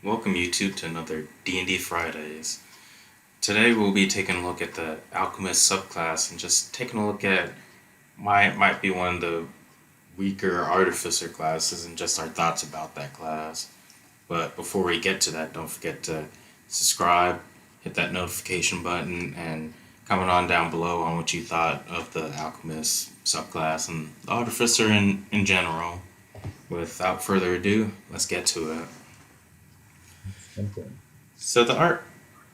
Welcome YouTube to another D&D Fridays. Today we'll be taking a look at the Alchemist subclass and just taking a look at why it might be one of the weaker Artificer classes and just our thoughts about that class. But before we get to that, don't forget to subscribe, hit that notification button, and comment on down below on what you thought of the Alchemist subclass and the Artificer in general. Without further ado, let's get to it. Okay. So the art.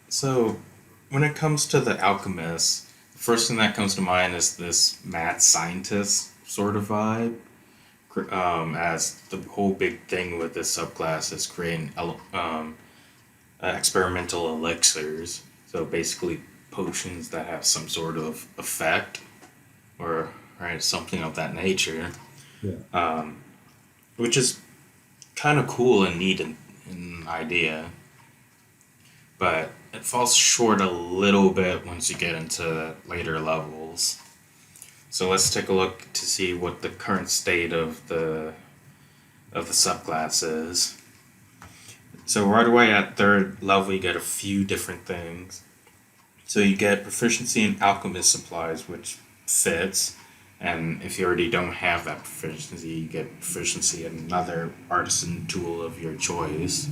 So when it comes to the alchemist, the first thing that comes to mind is this mad scientist sort of vibe. As the whole big thing with this subclass is creating experimental elixirs. So basically potions that have some sort of effect or right something of that nature, Yeah. which is kind of cool and neat in idea. But it falls short a little bit once you get into later levels. So let's take a look to see what the current state of the subclass is. So right away at third level you get a few different things. So you get proficiency in alchemist supplies, which fits, and if you already don't have that proficiency, you get proficiency in another artisan tool of your choice.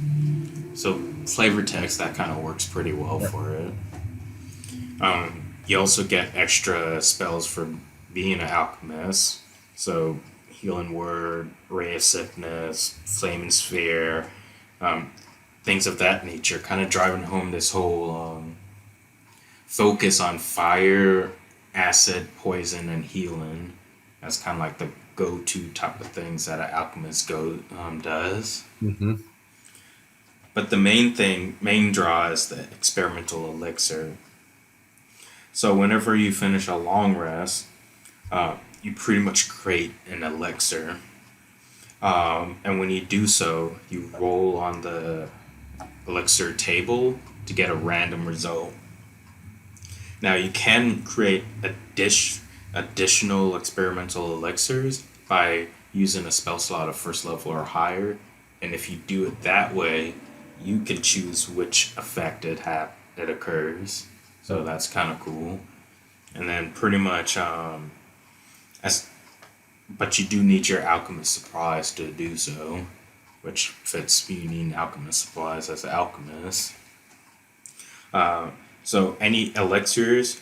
So flavor text, that kind of works pretty well for it. You also get extra spells for being an alchemist. So healing word, ray of sickness, flaming sphere, things of that nature. Kind of driving home this whole focus on fire, acid, poison, and healing. That's kind of like the go-to type of things that an alchemist does. Mm-hmm. But the main draw is the experimental elixir. So whenever you finish a long rest, you pretty much create an elixir. And when you do so, you roll on the elixir table to get a random result. Now you can create additional experimental elixirs by using a spell slot of first level or higher, and if you do it that way, you can choose which effect it occurs. So that's kind of cool. And then pretty much, as but you do need your alchemist supplies to do so, which fits you need alchemist supplies as an alchemist. So any elixirs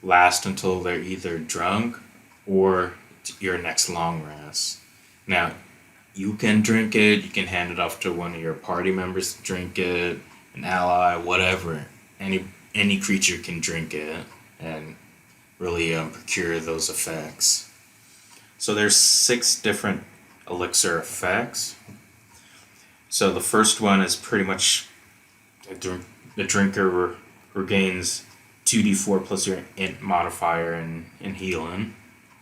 last until they're either drunk or your next long rest. Now, you can drink it, you can hand it off to one of your party members to drink it, an ally, whatever. Any creature can drink it and really procure those effects. So there's 6 different elixir effects. So the first one is pretty much the drinker regains 2d4 plus your int modifier in healing.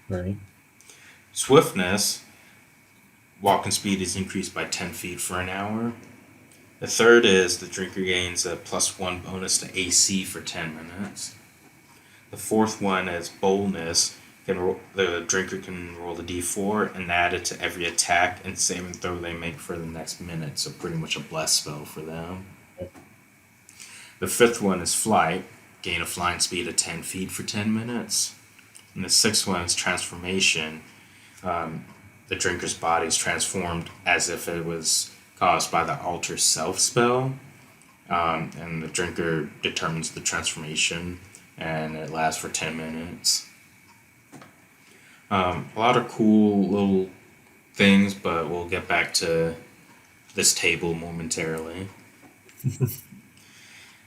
Right. Swiftness, walking speed is increased by 10 feet for an hour. The third is the drinker gains a +1 bonus to AC for 10 minutes. The fourth one is boldness. The drinker can roll a d4 and add it to every attack and saving throw they make for the next minute. So pretty much a bless spell for them. The fifth one is flight. Gain a flying speed of 10 feet for 10 minutes. And the sixth one is transformation. The drinker's body is transformed as if it was caused by the alter self spell. And the drinker determines the transformation and it lasts for 10 minutes. A lot of cool little things, but we'll get back to this table momentarily.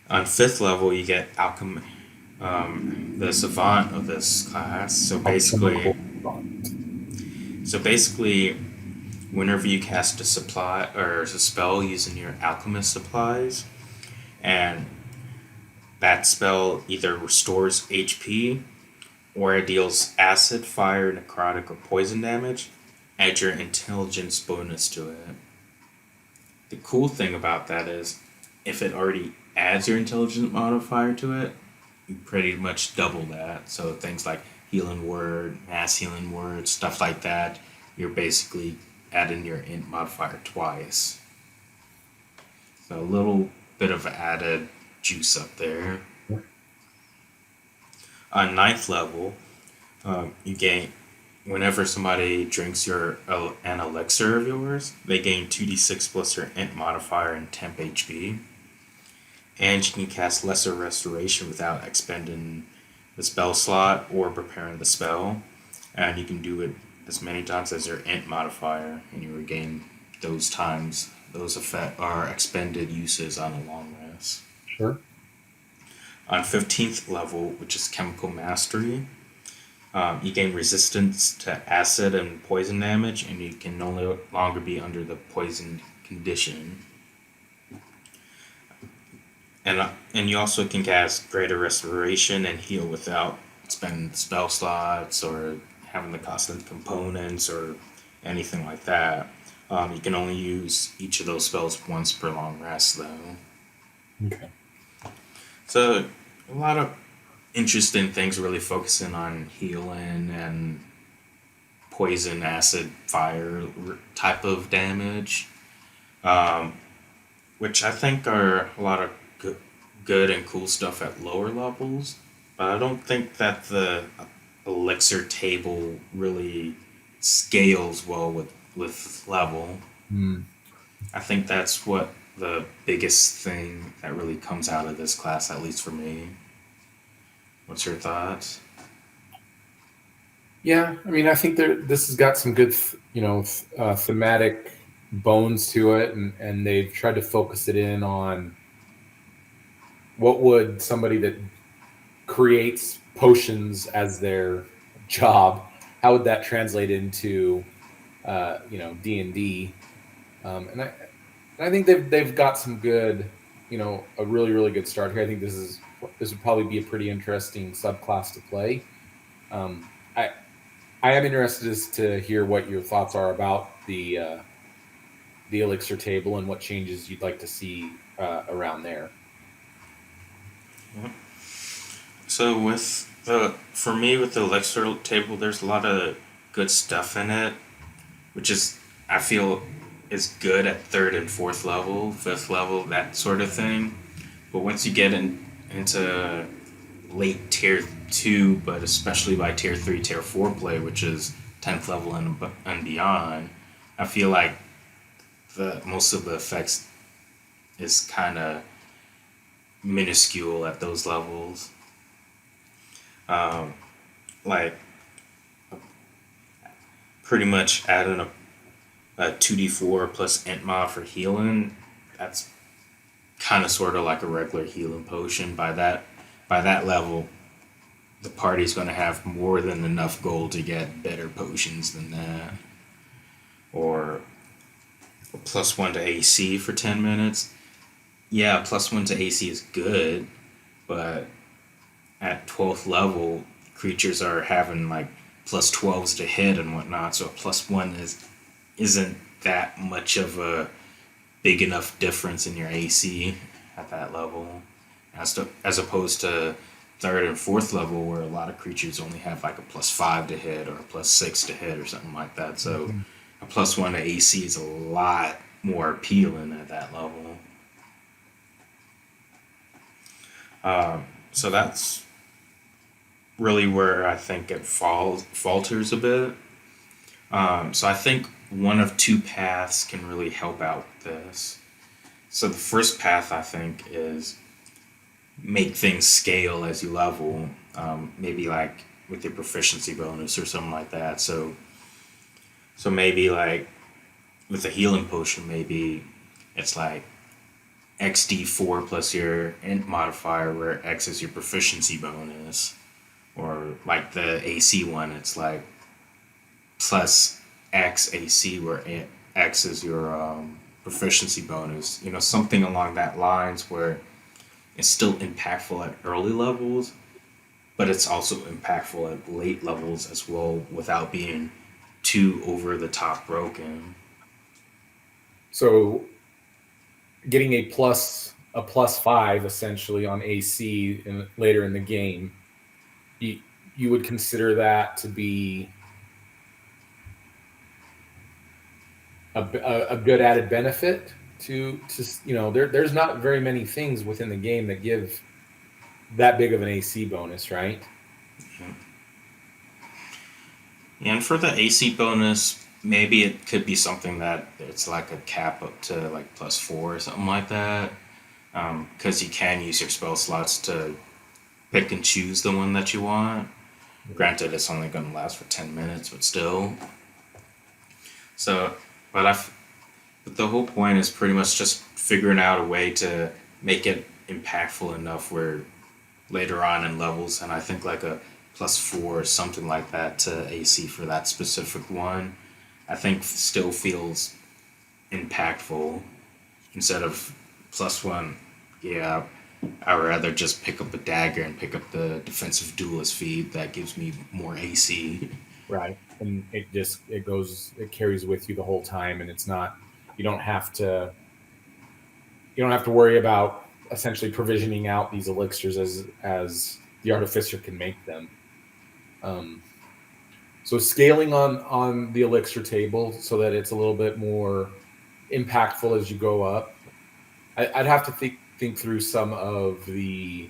On 5th level, you get the savant of this class. So basically, whenever you cast a supply or a spell using your alchemist supplies, and that spell either restores HP or it deals acid, fire, necrotic, or poison damage, add your intelligence bonus to it. The cool thing about that is, if it already adds your intelligence modifier to it, you pretty much double that. So things like healing word, mass healing word, stuff like that, you're basically adding your int modifier twice. So a little bit of added juice up there. On ninth level, you gain whenever somebody drinks an elixir of yours, they gain 2d6 plus their int modifier and temp HP. And you can cast Lesser Restoration without expending the spell slot or preparing the spell. And you can do it as many times as your int modifier, and you regain those times those effect are expended uses on a long rest. Sure. On 15th level, which is Chemical Mastery, you gain resistance to acid and poison damage, and you can no longer be under the poison condition. And you also can cast Greater Restoration and heal without spending spell slots or having the cost of the components or anything like that. You can only use each of those spells once per long rest, though. Okay. So a lot of interesting things, really focusing on healing and poison, acid, fire type of damage, which I think are a lot of good and cool stuff at lower levels. But I don't think that the elixir table really scales well with level. Hmm. I think that's what the biggest thing that really comes out of this class, at least for me. What's your thoughts? Yeah, I mean, I think this has got some good, thematic bones to it, and they've tried to focus it in on what would somebody that creates potions as their job, how would that translate into, D&D? And I think they've got some good, a really really good start here. I think this would probably be a pretty interesting subclass to play. Um, I I am interested as to hear what your thoughts are about the elixir table and what changes you'd like to see around there. So for me with the elixir table, there's a lot of good stuff in it, which is I feel is good at third and fourth level, fifth level, that sort of thing. But once you get into late tier two, but especially by tier three, tier four play, which is 10th level and beyond, I feel like the most of the effects is kind of minuscule at those levels. Um, like pretty much adding a 2d4 plus int mod for healing. That's kind of sort of like a regular healing potion. By that level, the party's going to have more than enough gold to get better potions than that. Or plus one to AC for 10 minutes. Yeah, plus one to AC is good, but at 12th level, creatures are having like plus 12s to hit and whatnot, so a plus one isn't that much of a big enough difference in your AC at that level, as opposed to third and fourth level where a lot of creatures only have like a plus five to hit or a plus six to hit or something like that. So Mhm. a plus one to AC is a lot more appealing at that level. So that's really where I think it falters a bit. So I think one of two paths can really help out this. So the first path I think is make things scale as you level, maybe like with your proficiency bonus or something like that. So maybe like with a healing potion, maybe it's like XD4 plus your int modifier, where X is your proficiency bonus, or like the AC one, it's like plus X AC, where X is your proficiency bonus. Something along that lines where it's still impactful at early levels, but it's also impactful at late levels as well without being too over the top broken. So getting a plus five essentially on AC later in the game, you you would consider that to be a good added benefit there's not very many things within the game that give that big of an AC bonus, right? And for the AC bonus, maybe it could be something that it's like a cap up to like +4 or something like that. Because you can use your spell slots to pick and choose the one that you want. Granted, it's only going to last for 10 minutes, but still. So, but the whole point is pretty much just figuring out a way to make it impactful enough where later on in levels, and I think like a +4 or something like that to AC for that specific one, I think still feels impactful instead of +1. Yeah, I would rather just pick up a dagger and pick up the defensive duelist feat that gives me more AC. Right. And it carries with you the whole time, and it's not you don't have to worry about essentially provisioning out these elixirs as the artificer can make them. So scaling on the elixir table so that it's a little bit more impactful as you go up. I'd have to think through some of the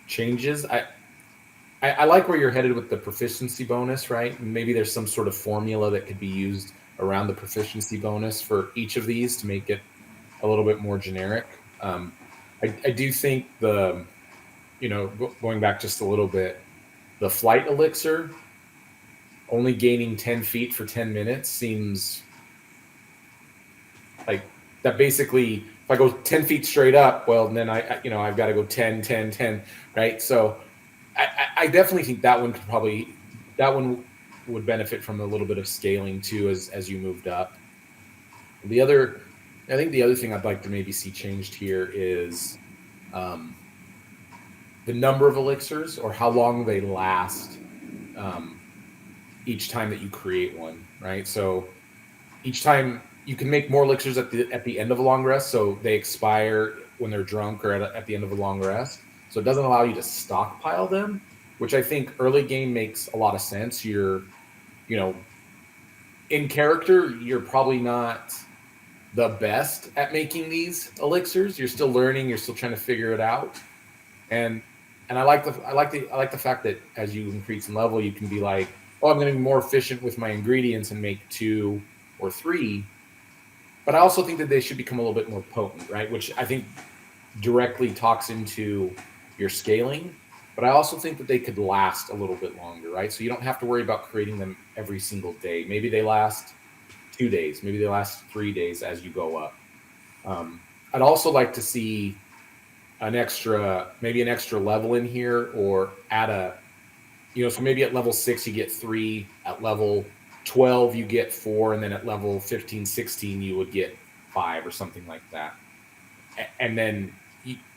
changes. I like where you're headed with the proficiency bonus, right? Maybe there's some sort of formula that could be used around the proficiency bonus for each of these to make it a little bit more generic. I do think going back just a little bit, the flight elixir only gaining 10 feet for 10 minutes seems like that. Basically, if I go 10 feet straight up, well, then I've got to go 10, 10, 10, right? So I definitely think that one would benefit from a little bit of scaling too as you moved up. I think the other thing I'd like to maybe see changed here is the number of elixirs or how long they last each time that you create one, right? So each time you can make more elixirs at the end of a long rest, so they expire when they're drunk or at the end of a long rest. So it doesn't allow you to stockpile them, which I think early game makes a lot of sense. In character, you're probably not the best at making these elixirs. You're still learning. You're still trying to figure it out. And I like the fact that as you increase in level, you can be like, oh, I'm going to be more efficient with my ingredients and make 2 or 3. But I also think that they should become a little bit more potent, right? Which I think directly talks into your scaling. But I also think that they could last a little bit longer, right? So you don't have to worry about creating them every single day. Maybe they last 2 days. Maybe they last 3 days as you go up. I'd also like to see maybe an extra level in here, or add so maybe at level 6 you get 3, at level 12 you get 4, and then at level 15, 16 you would get 5 or something like that. And then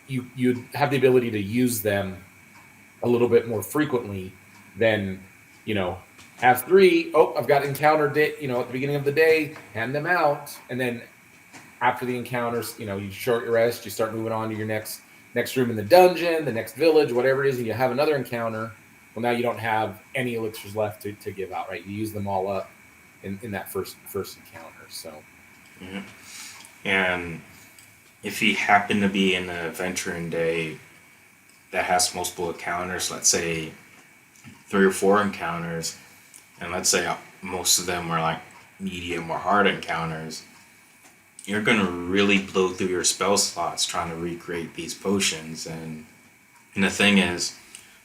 you'd have the ability to use them a little bit more frequently than, have 3. Oh, I've got encounter day, at the beginning of the day, hand them out. And then after the encounters, you short your rest, you start moving on to your next room in the dungeon, the next village, whatever it is, and you have another encounter. Well, now you don't have any elixirs left to give out, right? You use them all up in that first encounter. So, Yeah. And if you happen to be in a adventuring day that has multiple encounters, let's say 3 or 4 encounters, and let's say most of them are like medium or hard encounters, you're going to really blow through your spell slots trying to recreate these potions. And the thing is,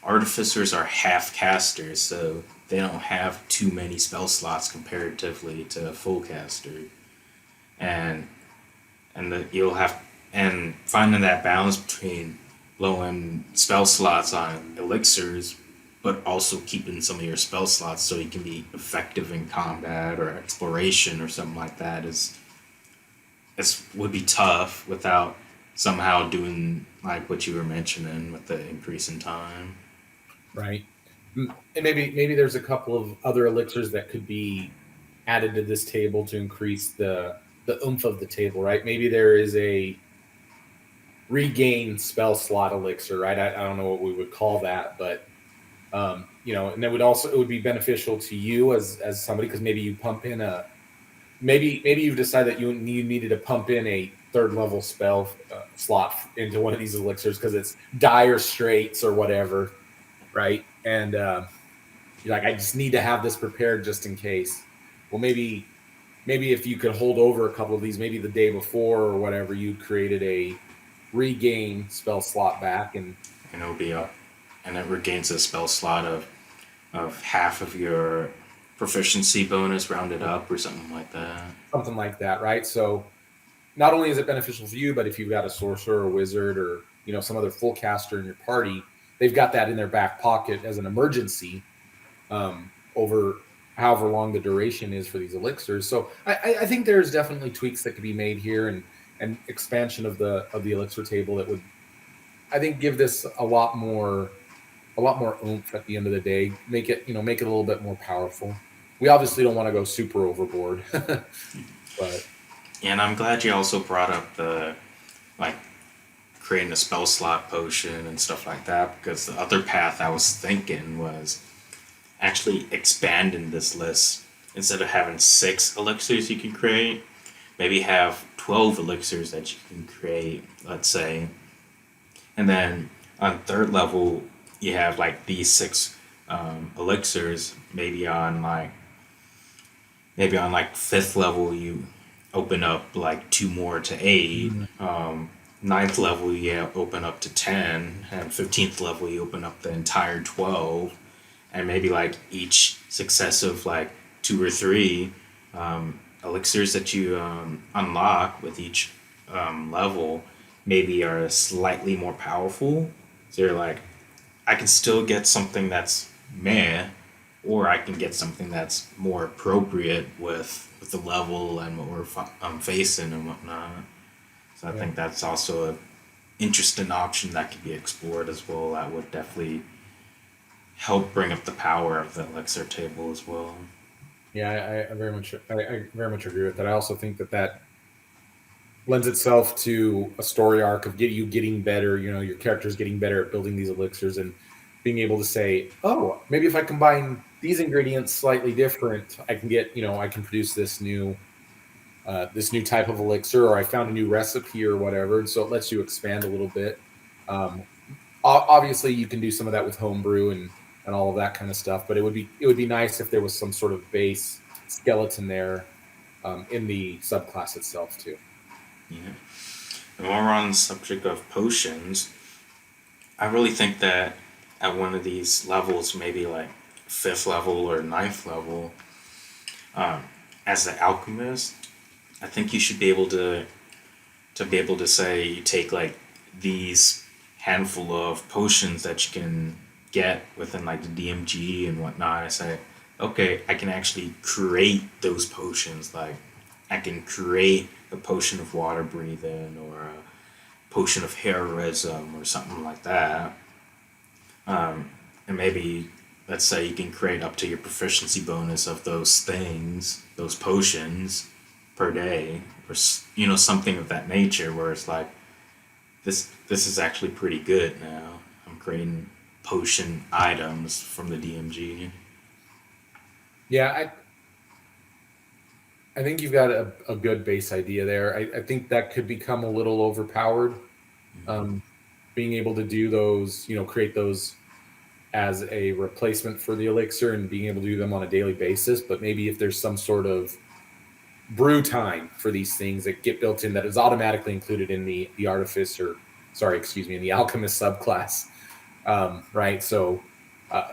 artificers are half casters, so they don't have too many spell slots comparatively to a full caster. And finding that balance between blowing spell slots on elixirs, but also keeping some of your spell slots so you can be effective in combat or exploration or something like that would be tough without somehow doing like what you were mentioning with the increase in time. Right. And maybe there's a couple of other elixirs that could be added to this table to increase the oomph of the table, right? Maybe there is a regain spell slot elixir, right? I don't know what we would call that, but and that it would be beneficial to you as somebody, because maybe you pump in a maybe you've decided that you needed to pump in a third level spell slot into one of these elixirs because it's dire straits or whatever, right? And you're like, I just need to have this prepared just in case. Well, maybe if you could hold over a couple of these, maybe the day before or whatever, you created a regain spell slot back, And it'll be up, and it regains a spell slot of half of your proficiency bonus rounded up or something like that. something like that, right? So not only is it beneficial for you, but if you've got a sorcerer or wizard or some other full caster in your party, they've got that in their back pocket as an emergency over however long the duration is for these elixirs. So I think there's definitely tweaks that could be made here and expansion of the elixir table that would, I think, give this a lot more oomph at the end of the day. Make it a little bit more powerful. We obviously don't want to go super overboard, but And I'm glad you also brought up the like creating a spell slot potion and stuff like that, because the other path I was thinking was actually expanding this list. Instead of having 6 elixirs you can create, maybe have 12 elixirs that you can create, let's say. And then on third level, you have like these 6 elixirs. Maybe on like fifth level, you open up like 2 more to 8. Ninth level, you open up to 10, and 15th level, you open up the entire 12. And maybe like each successive like 2 or 3 elixirs that you unlock with each level maybe are slightly more powerful. So you're like, I can still get something that's meh, or I can get something that's more appropriate with the level and what I'm facing and whatnot. So I think that's also an interesting option that could be explored as well. That would definitely help bring up the power of the elixir table as well. yeah, I very much agree with that. I also think that lends itself to a story arc of you getting better. Your characters getting better at building these elixirs and being able to say, oh, maybe if I combine these ingredients slightly different, I can get I can produce this new type of elixir, or I found a new recipe or whatever. And so it lets you expand a little bit. Um, Obviously, you can do some of that with homebrew and all of that kind of stuff. But it would be nice if there was some sort of base skeleton there in the subclass itself too. Yeah. And while we're on the subject of potions, I really think that at one of these levels, maybe like 5th level or 9th level, as the alchemist, I think you should be able to say you take like these handful of potions that you can get within like the DMG and whatnot. I say, okay, I can actually create those potions. Like I can create a potion of water breathing or a potion of heroism or something like that. And maybe let's say you can create up to your proficiency bonus of those things, those potions per day, or something of that nature, where it's like this is actually pretty good now. I'm creating potion items from the DMG. Yeah, I think you've got a good base idea there. I think that could become a little overpowered. Being able to do those, create those as a replacement for the elixir and being able to do them on a daily basis. But maybe if there's some sort of brew time for these things that get built in that is automatically included in the artificer, sorry, excuse me, in the alchemist subclass, right? So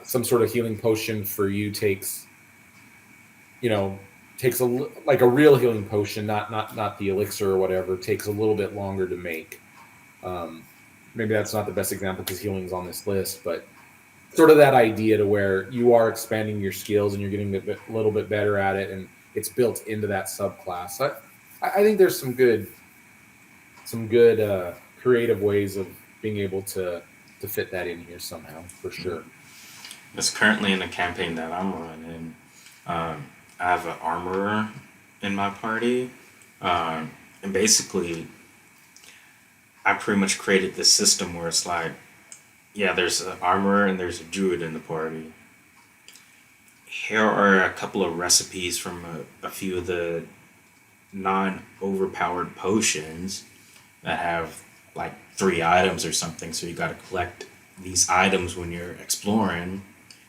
some sort of healing potion for you takes like a real healing potion, not the elixir or whatever, takes a little bit longer to make. Maybe that's not the best example because healing's on this list, but sort of that idea to where you are expanding your skills and you're getting a little bit better at it, and it's built into that subclass. I think there's some good creative ways of being able to fit that in here somehow, for sure. It's currently in the campaign that I'm running. I have an armorer in my party, and basically, I pretty much created this system where it's like, yeah, there's an armorer and there's a druid in the party. Here are a couple of recipes from a few of the non-overpowered potions that have like 3 items or something. So you got to collect these items when you're exploring,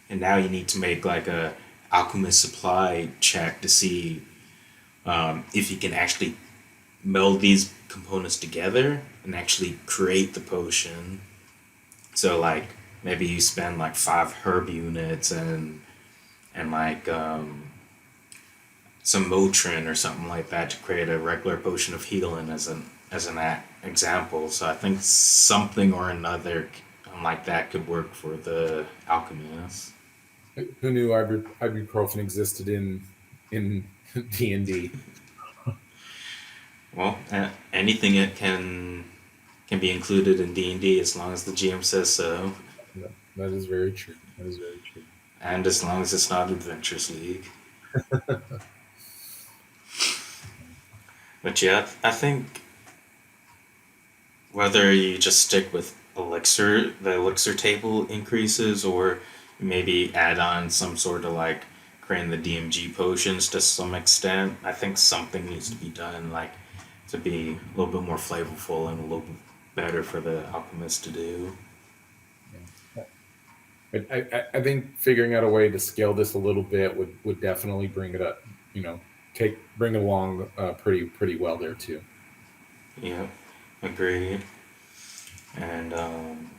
and now you need to make like a alchemist supply check to see if you can actually meld these components together and actually create the potion. So like maybe you spend like 5 herb units and like some Motrin or something like that to create a regular potion of healing as an example. So I think something or another like that could work for the alchemist. Who knew ibuprofen existed in D&D? Well, anything it can be included in D&D as long as the GM says so, That is very true. That is very true. and as long as it's not Adventures League. But yeah, I think whether you just stick with the elixir table increases, or maybe add on some sort of like creating the DMG potions to some extent, I think something needs to be done, like to be a little bit more flavorful and a little bit better for the alchemist to do. I think figuring out a way to scale this a little bit would definitely bring it up. You know, bring it along pretty well there too. Yeah, agreed. And and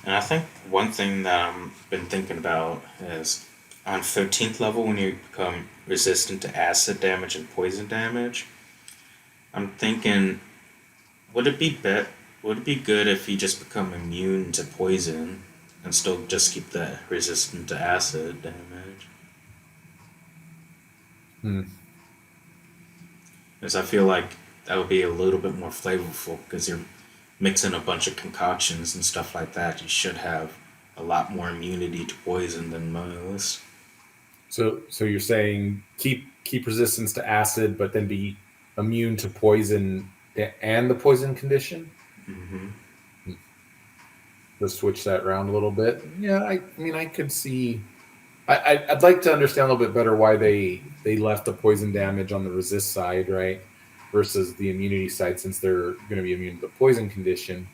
I think one thing that I've been thinking about is on 15th level when you become resistant to acid damage and poison damage. I'm thinking, would it be would it be good if you just become immune to poison and still just keep that resistant to acid damage? Hmm. Because I feel like that would be a little bit more flavorful because you're mixing a bunch of concoctions and stuff like that. You should have a lot more immunity to poison than most. So you're saying keep resistance to acid, but then be immune to poison and the poison condition. Hmm. Let's switch that around a little bit. Yeah, I mean, I could see. I'd like to understand a little bit better why they left the poison damage on the resist side, right, versus the immunity side, since they're going to be immune to the poison condition.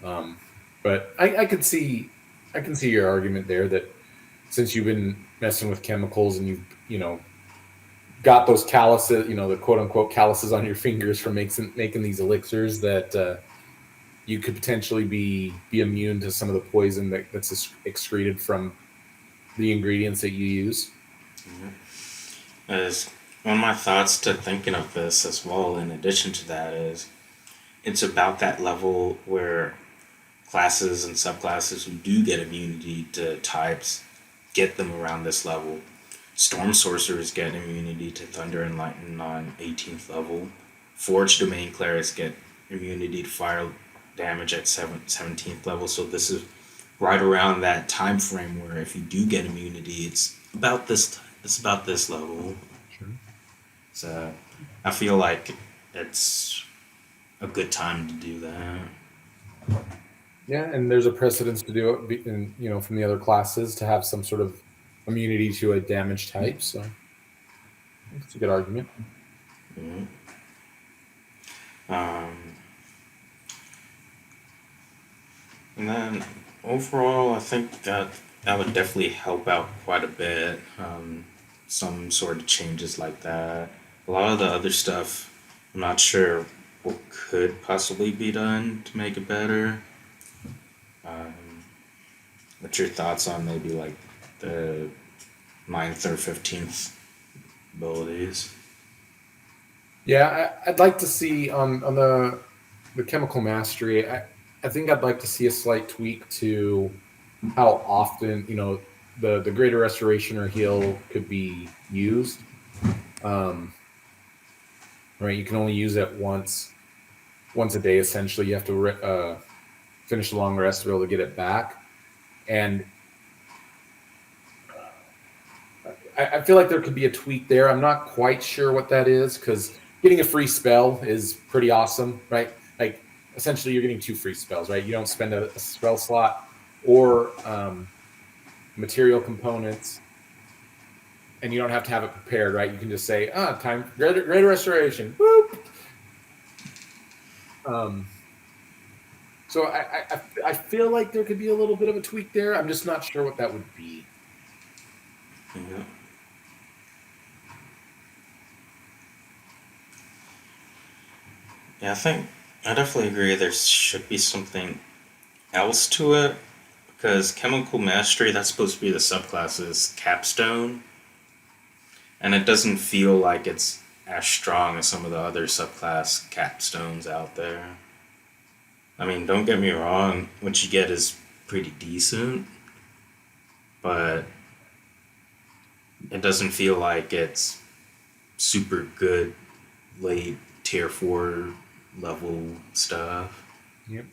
Um, but I could see, I can see your argument there that since you've been messing with chemicals and you've got those calluses, the quote unquote calluses on your fingers from making these elixirs, that you could potentially be immune to some of the poison that's excreted from the ingredients that you use. As one of my thoughts to thinking of this as well, in addition to that, is it's about that level where classes and subclasses who do get immunity to types get them around this level. Storm sorcerers get immunity to thunder and lightning on 18th level. Forge domain clerics get immunity to fire damage at 17th level. So this is right around that time frame where if you do get immunity, it's about this. It's about this level. Sure. So I feel like it's a good time to do that. Yeah, and there's a precedence to do it, from the other classes to have some sort of immunity to a damage type. So it's a good argument. Mhm. Um, and then overall, I think that would definitely help out quite a bit. Some sort of changes like that. A lot of the other stuff, I'm not sure what could possibly be done to make it better. Um, what's your thoughts on maybe like the 9th or 15th abilities? Yeah, I'd like to see on the chemical mastery. I think I'd like to see a slight tweak to how often the greater restoration or heal could be used. Um, right, you can only use it once a day. Essentially, you have to finish a long rest to be able to get it back. And I feel like there could be a tweak there. I'm not quite sure what that is, because getting a free spell is pretty awesome, right? Like, essentially, you're getting 2 free spells, right? You don't spend a spell slot or material components. and you don't have to have it prepared, right? You can just say, time greater restoration. Whoop. Um, so I feel like there could be a little bit of a tweak there. I'm just not sure what that would be. Yeah. Yeah, I definitely agree there should be something else to it because chemical mastery, that's supposed to be the subclass's capstone, and it doesn't feel like it's as strong as some of the other subclass capstones out there. I mean, don't get me wrong, what you get is pretty decent, but it doesn't feel like it's super good late tier 4 level stuff. Yep.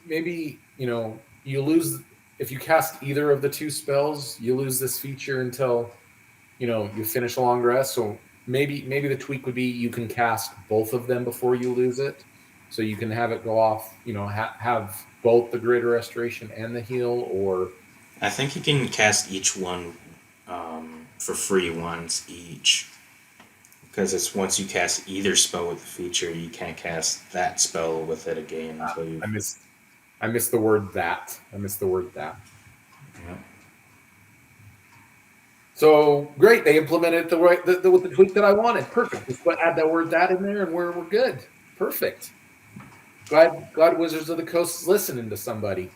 Maybe, you lose if you cast either of the two spells, you lose this feature until, you finish a long rest. So maybe the tweak would be you can cast both of them before you lose it. So you can have it go off, have both the greater restoration and the heal, or I think you can cast each one for free once each. Because it's once you cast either spell with the feature, you can't cast that spell with it again until you. I missed the word that. I missed the word that. Yeah. So great, they implemented the right with the tweak that I wanted. Perfect. Just add that word that in there, and we're good. Perfect. Glad Wizards of the Coast is listening to somebody.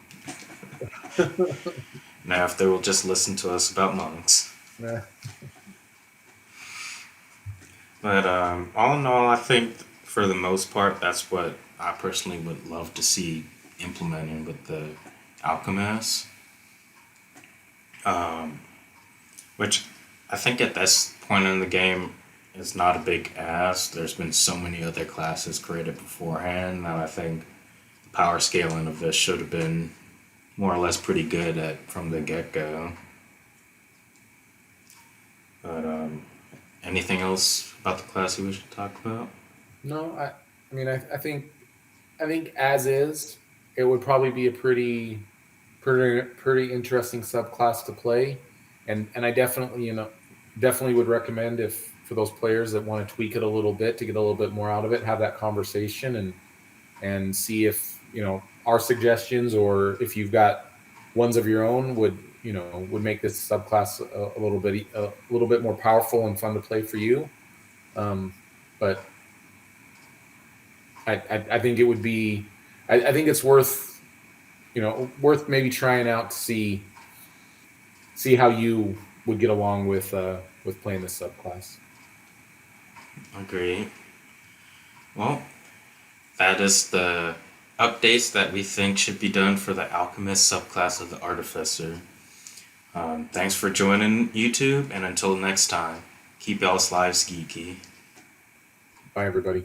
Now, if they will just listen to us about monks. Yeah. But all in all, I think for the most part, that's what I personally would love to see implemented with the Alchemist. Which I think at this point in the game is not a big ask. There's been so many other classes created beforehand that I think the power scaling of this should have been more or less pretty good from the get go. But anything else about the class we should talk about? No, I mean, I think as is, it would probably be a pretty interesting subclass to play, and I definitely definitely would recommend, if for those players that want to tweak it a little bit to get a little bit more out of it, have that conversation and see if our suggestions, or if you've got ones of your own, would make this subclass a little bit more powerful and fun to play for you. But I think it would be, I think it's worth maybe trying out to see how you would get along with playing this subclass. Agree. Well, that is the updates that we think should be done for the Alchemist subclass of the Artificer. Thanks for joining YouTube, and until next time, keep y'all's lives geeky. Bye, everybody.